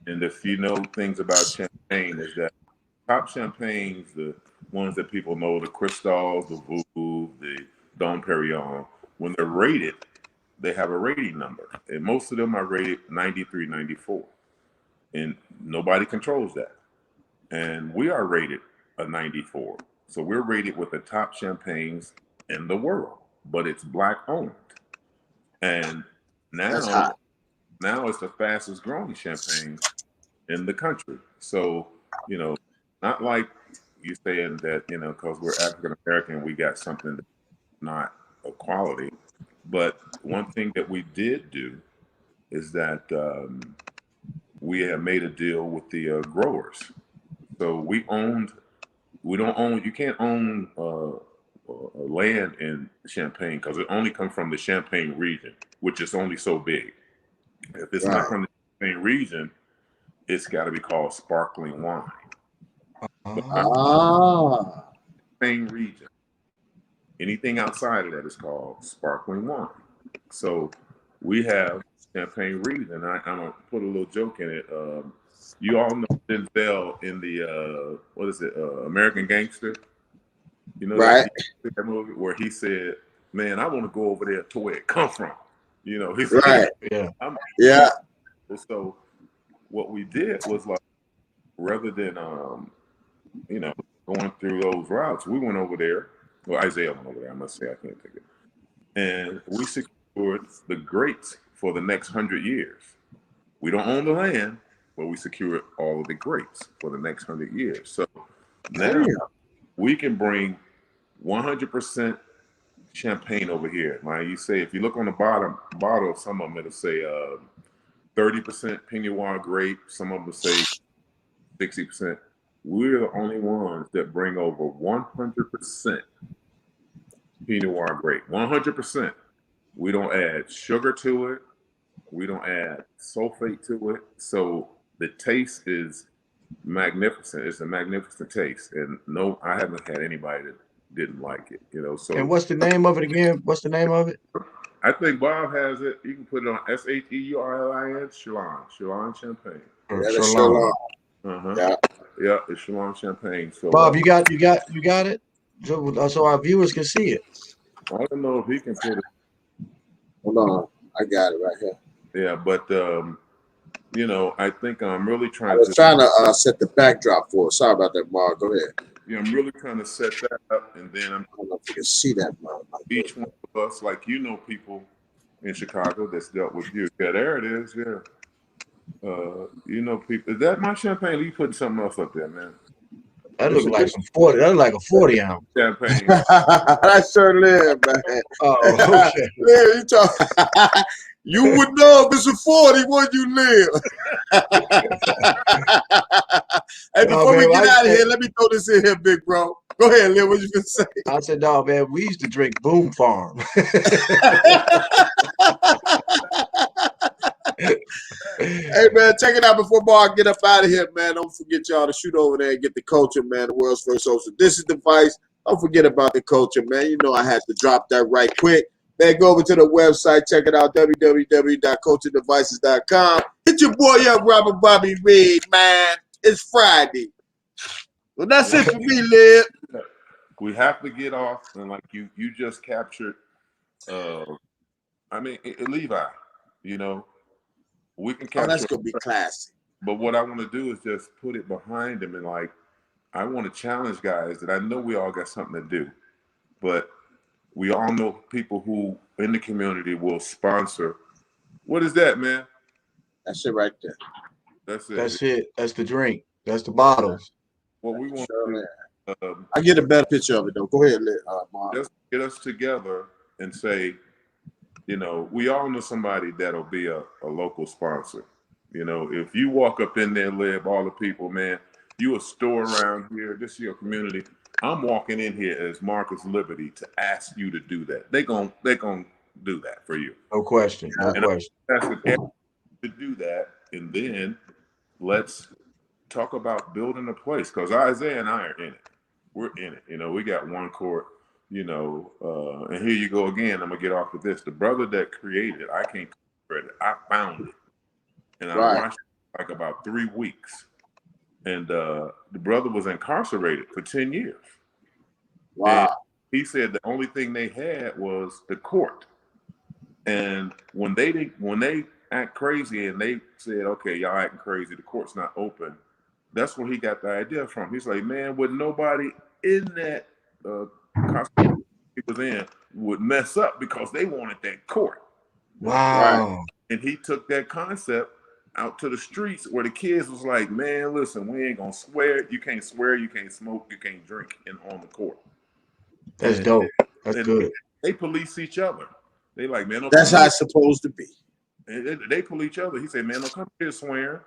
and if you know things about champagne, is that top champagnes, the ones that people know, the Crystals, the Veuve, the Dom Perignon, when they're rated, they have a rating number. And most of them are rated 93, 94. And nobody controls that. And we are rated a 94. So we're rated with the top champagnes in the world, but it's Black owned. And That's now, hot. now it's the fastest growing champagne in the country. So, not like you saying that, because we're African American, we got something that's not of quality. But one thing that we did do is that we have made a deal with the growers. So we don't own, you can't own land in Champagne because it only comes from the Champagne region, which is only so big. If it's not Right. from the Champagne region, it's got to be called sparkling wine. Ah. Champagne region. Anything outside of that is called sparkling wine. So we have Champagne region. I'm gonna put a little joke in it. You all know Denzel in the what is it? American Gangster. You know Right. that movie where he said, "Man, I want to go over there to where it come from." He said, Right. Yeah. Yeah. So what we did was like, rather than going through those routes, we went over there. Well, Isaiah went over there. I must say, I can't take it. And we secured the grapes for the next 100 years. We don't own the land, but we secured all of the grapes for the next 100 years. So now Damn. we can bring 100% champagne over here. Like you say, if you look on the bottle of some of them, it'll say 30% Pinot Noir grape. Some of them say 60%. We're the only ones that bring over 100% Pinot Noir grape. 100%. We don't add sugar to it. We don't add sulfate to it. So the taste is magnificent. It's a magnificent taste. And no, I haven't had anybody that didn't like it. So And what's the name of it again? What's the name of it? I think Bob has it. You can put it on SHEURLIN, Chelan Champagne. Yeah, that's Shalom. sure long. Uh-huh. Yeah, it's Chelan Champagne. So Bob, you got it? So our viewers can see it. I don't know if he can put it. Hold on. I got it right here. Yeah, but I think I'm really I trying was trying to set the backdrop for it. Sorry about that, Mark. Go ahead. I'm really trying to set that up, and then I don't know if you can see that, Mark. each one of us, like people in Chicago that's dealt with you. Yeah, there it is. Yeah. People. Is that my champagne? Or you putting something else up there, man? That looks like some 40. That look like a 40 ounce. Champagne. That sure live, man. Oh, okay. Liv, you would know if it's a 40 when you live. Hey, before we get out of here, let me throw this in here, big bro. Go ahead, Liv. What you gonna say? I said, no, man, we used to drink Boom Farm. Hey, man, check it out before Mark get up out of here, man. Don't forget y'all to shoot over there and get the culture, man. The world's first social distance device. Don't forget about the culture, man. You know I had to drop that right quick. Man, go over to the website. Check it out, www.culturedevices.com. Hit your boy up, Robert Bobby Reed, man. It's Friday. Well, that's it for me, Liv. We have to get off, and like you just captured. Levi. We can capture. Oh, that's gonna be classy. But what I want to do is just put it behind him, and I want to challenge guys that I know we all got something to do, but we all know people who in the community will sponsor. What is that, man? That's it right there. That's it. That's it. That's the drink. That's the bottles. What we want Sure, to do, man. I get a better picture of it though. Go ahead, Mark. Just get us together and say, we all know somebody that'll be a local sponsor. If you walk up in there, Lib, all the people, man, you a store around here, this is your community. I'm walking in here as Marcus Liberty to ask you to do that. They gon' do that for you. No question. No question. That's to do that, and then let's talk about building a place, because Isaiah and I are in it. We're in it. We got one court. And here you go again. I'm gonna get off of this. The brother that created it, I can't credit. I found it, and I watched it like about 3 weeks. And the brother was incarcerated for 10 years. Wow. And he said the only thing they had was the court. And when they act crazy and they said, okay, y'all acting crazy, the court's not open, that's where he got the idea from. He's like, man, would nobody in that costume he was in would mess up because they wanted that court. Wow. Right? And he took that concept out to the streets where the kids was like, man, listen, we ain't gonna swear. You can't swear, you can't smoke, you can't drink on the court. That's dope. That's good. They police each other. They like, man, that's how it's supposed to be. They police each other. He said, man, don't come here swearing,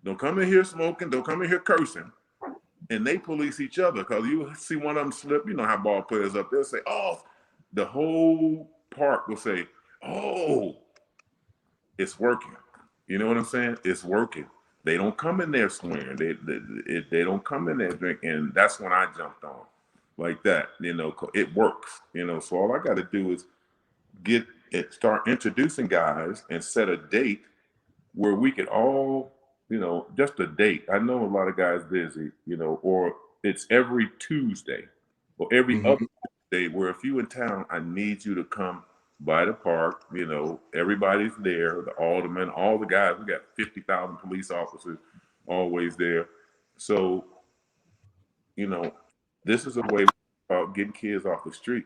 don't come in here smoking, don't come in here cursing. And they police each other, because you see one of them slip. You know how ball players up there say, oh, the whole park will say, oh, it's working. You know what I'm saying? It's working. They don't come in there swearing. They don't come in there drinking. And that's when I jumped on like that. It works. So all I got to do is start introducing guys and set a date where we could all, just a date. I know a lot of guys busy, or it's every Tuesday or every other Tuesday where if you in town, I need you to come by the park. Everybody's there, the aldermen, all the guys. We got 50,000 police officers always there. So, this is a way of getting kids off the street.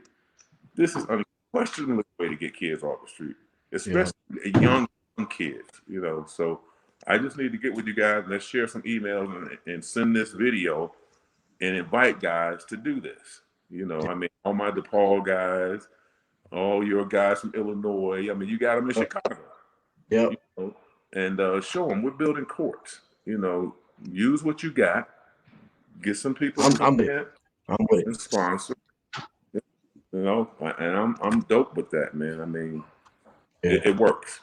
This is unquestionably a way to get kids off the street, especially young kids, So I just need to get with you guys. Let's share some emails and send this video and invite guys to do this. All my DePaul guys, all your guys from Illinois. You got them in Chicago. Yeah. And show them we're building courts. Use what you got. Get some people. I'm with it. And sponsor. And I'm dope with that, man. It works.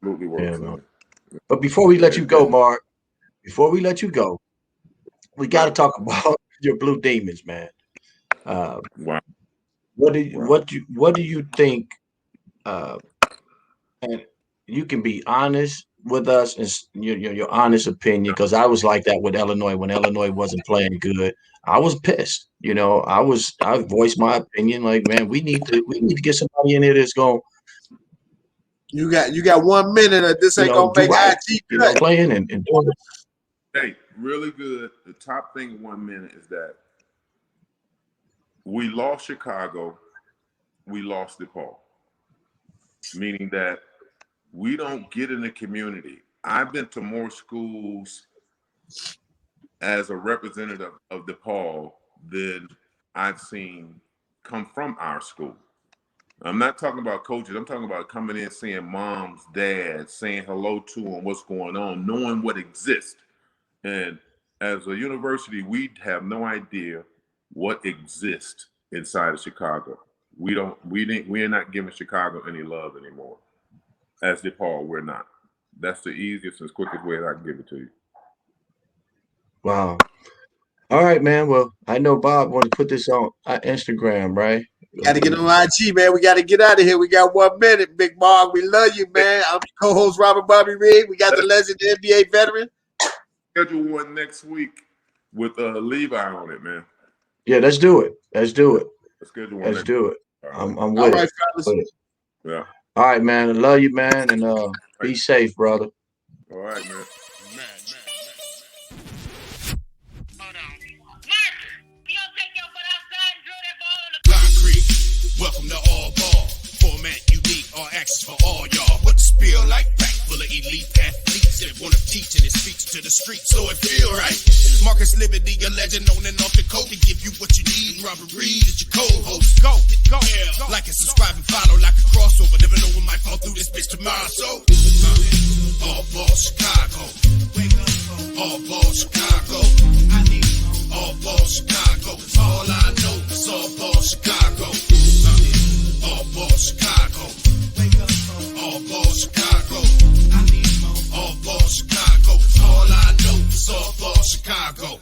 Absolutely works. Yeah, man. But before we let you go, Mark, we got to talk about your Blue Demons, man. Wow. What do you think? And you can be honest with us and your honest opinion, because I was like that with Illinois when Illinois wasn't playing good. I was pissed. I voiced my opinion. Like, man, we need to get somebody in here that's going. You got 1 minute. This ain't gonna make IG playing and doing it. Hey, really good. The top thing in 1 minute is that we lost Chicago, we lost DePaul, meaning that we don't get in the community. I've been to more schools as a representative of DePaul than I've seen come from our school. I'm not talking about coaches. I'm talking about coming in, seeing moms, dads, saying hello to them, what's going on, knowing what exists. And as a university, we have no idea what exists inside of Chicago. We are not giving Chicago any love anymore. As DePaul, we're not. That's the easiest and quickest way that I can give it to you. Wow. All right, man. Well, I know Bob wanted to put this on Instagram, right? Got to get on IG, man. We got to get out of here. We got 1 minute, Big Mark. We love you, man. I'm co-host Robert Bobby Reed. We got the legend NBA veteran. Schedule one next week with Levi on it, man. Yeah, let's do it. Let's schedule one. Let's do it. I'm with it. Fellas. Yeah. All right, man. I love you, man, and be safe, brother. All right, man. Hold on. Marcus, you don't take your foot outside and drill that ball in the Concrete. Welcome to All Ball. Format unique, all access for all y'all. What the spill like back full of elite athletes that wanna teach and it speaks to the streets, so it feel right. Marcus Liberty, a legend on and off the court, to give you what you need. Robert Reed is your co-host. Go. Yeah. Like and subscribe and follow like a crossover. Never know what might fall through this bitch tomorrow. So all ball Chicago. All ball Chicago. All ball Chicago. It's all I know. It's all ball Chicago. All ball Chicago. All ball Chicago. All ball Chicago. It's all I know. It's all ball Chicago.